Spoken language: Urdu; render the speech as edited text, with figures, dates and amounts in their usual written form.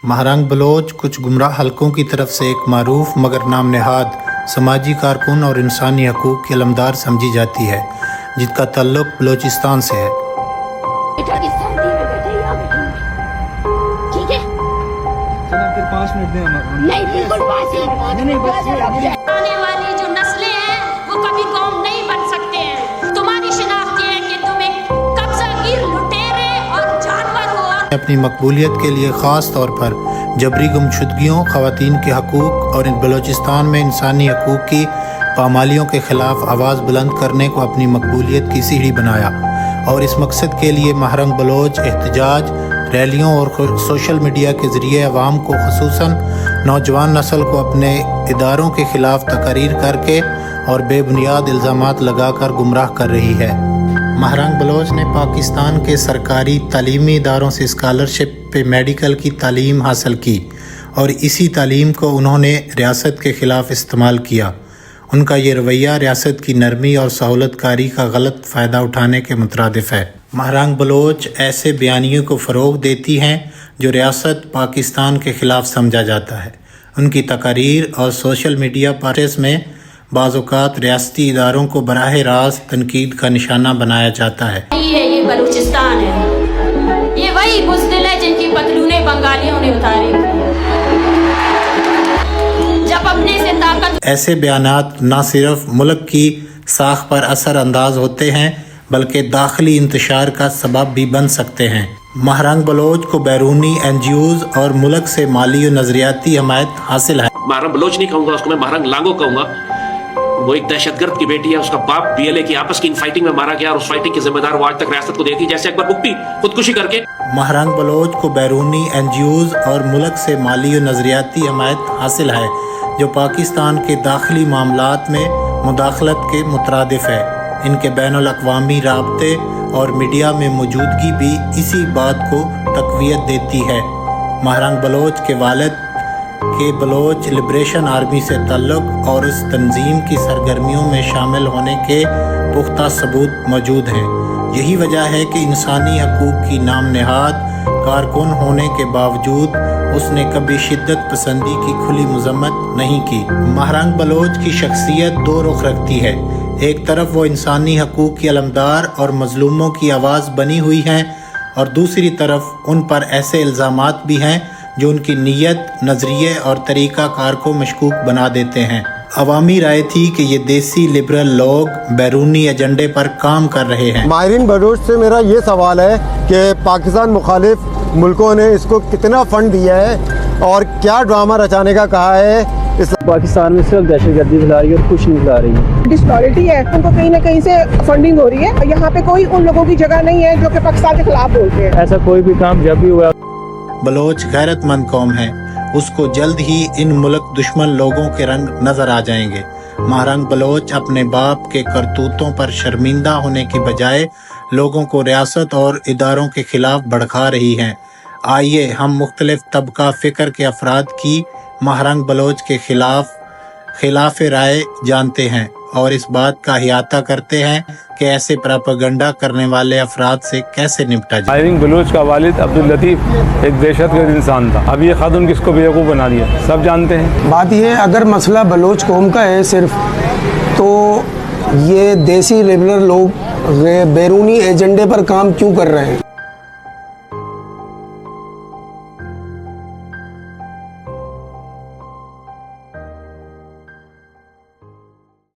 مہرنگ بلوچ کچھ گمراہ حلقوں کی طرف سے ایک معروف مگر نام نہاد سماجی کارکن اور انسانی حقوق کی علمدار سمجھی جاتی ہے، جن کا تعلق بلوچستان سے ہے۔ آنے والی جو نسلیں ہیں وہ کبھی قوم نہیں بن سکتے ہیں۔ تمہاری شناخت یہ ہے کہ تم ایک قبضہ گیر لٹیرے اور جانور ہو۔ اپنی مقبولیت کے لیے خاص طور پر جبری گمشدگیوں، خواتین کے حقوق اور بلوچستان میں انسانی حقوق کی پامالیوں کے خلاف آواز بلند کرنے کو اپنی مقبولیت کی سیڑھی بنایا، اور اس مقصد کے لیے مہرنگ بلوچ احتجاج، ریلیوں اور سوشل میڈیا کے ذریعے عوام کو، خصوصاً نوجوان نسل کو، اپنے اداروں کے خلاف تقاریر کر کے اور بے بنیاد الزامات لگا کر گمراہ کر رہی ہے۔ مہرنگ بلوچ نے پاکستان کے سرکاری تعلیمی اداروں سے اسکالرشپ پہ میڈیکل کی تعلیم حاصل کی، اور اسی تعلیم کو انہوں نے ریاست کے خلاف استعمال کیا۔ ان کا یہ رویہ ریاست کی نرمی اور سہولت کاری کا غلط فائدہ اٹھانے کے مترادف ہے۔ مہرنگ بلوچ ایسے بیانیوں کو فروغ دیتی ہیں جو ریاست پاکستان کے خلاف سمجھا جاتا ہے۔ ان کی تقاریر اور سوشل میڈیا پوسٹس میں بعض اوقات ریاستی اداروں کو براہ راست تنقید کا نشانہ بنایا جاتا ہے۔ یہ بلوچستان ہے، یہ وہی بزدل ہے جن کی پتلونیں بنگالیوں نے اتاری۔ جب اپنے سے طاقت ایسے بیانات نہ صرف ملک کی ساکھ پر اثر انداز ہوتے ہیں بلکہ داخلی انتشار کا سبب بھی بن سکتے ہیں۔ مہرنگ بلوچ کو بیرونی این جی اوز اور ملک سے مالی و نظریاتی حمایت حاصل ہے۔ مہرنگ بلوچ نہیں کہوں گا، اس کو میں مہرنگ لانگو کہوں گا۔ وہ ایک دہشت گرد کی بیٹی ہے، اس کا باپ بی ایل اے کی آپس کی فائٹنگ میں مارا گیا، اور اس فائٹنگ کے ذمہ دار وہ آج تک ریاست کو دیتی، جیسے اکبر بگٹی خودکشی کر کے۔ مہرنگ بلوچ کو بیرونی این جی اوز اور ملک سے مالی و نظریاتی حمایت حاصل ہے جو پاکستان کے داخلی معاملات میں مداخلت کے مترادف ہے۔ ان کے بین الاقوامی رابطے اور میڈیا میں موجودگی بھی اسی بات کو تقویت دیتی ہے۔ مہرنگ بلوچ کے والد کے بلوچ لبریشن آرمی سے تعلق اور اس تنظیم کی سرگرمیوں میں شامل ہونے کے پختہ ثبوت موجود ہیں۔ یہی وجہ ہے کہ انسانی حقوق کی نام نہاد کارکن ہونے کے باوجود اس نے کبھی شدت پسندی کی کھلی مذمت نہیں کی۔ مہرنگ بلوچ کی شخصیت دو رخ رکھتی ہے۔ ایک طرف وہ انسانی حقوق کی علمدار اور مظلوموں کی آواز بنی ہوئی ہیں، اور دوسری طرف ان پر ایسے الزامات بھی ہیں جو ان کی نیت، نظریے اور طریقہ کار کو مشکوک بنا دیتے ہیں۔ عوامی رائے تھی کہ یہ دیسی لبرل لوگ بیرونی ایجنڈے پر کام کر رہے ہیں۔ مہرنگ بلوچ سے میرا یہ سوال ہے کہ پاکستان مخالف ملکوں نے اس کو کتنا فنڈ دیا ہے اور کیا ڈرامہ رچانے کا کہا ہے؟ پاکستان میں صرف دہشت گردی پھیلا رہی ہے اور کچھ نہیں پھیلا رہی ہے۔ ڈسپیرٹی ہے، ان کو کہیں نہ کہیں سے فنڈنگ ہو رہی ہے۔ یہاں پہ کوئی ان لوگوں کی جگہ نہیں ہے جو کہ پاکستان کے خلاف بولتے ہیں۔ ایسا کوئی بھی کام جب بھی ہوا۔ بلوچ غیرت مند قوم ہے، اس کو جلد ہی ان ملک دشمن لوگوں کے رنگ نظر آ جائیں گے۔ مہرنگ بلوچ اپنے باپ کے کرتوتوں پر شرمندہ ہونے کی بجائے لوگوں کو ریاست اور اداروں کے خلاف بھڑکا رہی ہیں۔ آئیے ہم مختلف طبقہ فکر کے افراد کی مہرنگ بلوچ کے خلاف رائے جانتے ہیں اور اس بات کا احاطہ کرتے ہیں کہ ایسے پراپیگنڈا کرنے والے افراد سے کیسے نپٹا جائے۔ مہرنگ بلوچ کا والد عبداللطیف ایک دہشت گرد انسان تھا، اب یہ خاتون کس کو بیوقوف بنا دیا، سب جانتے ہیں۔ بات یہ ہے اگر مسئلہ بلوچ قوم کا ہے صرف، تو یہ دیسی لبرل لوگ بیرونی ایجنڈے پر کام کیوں کر رہے ہیں؟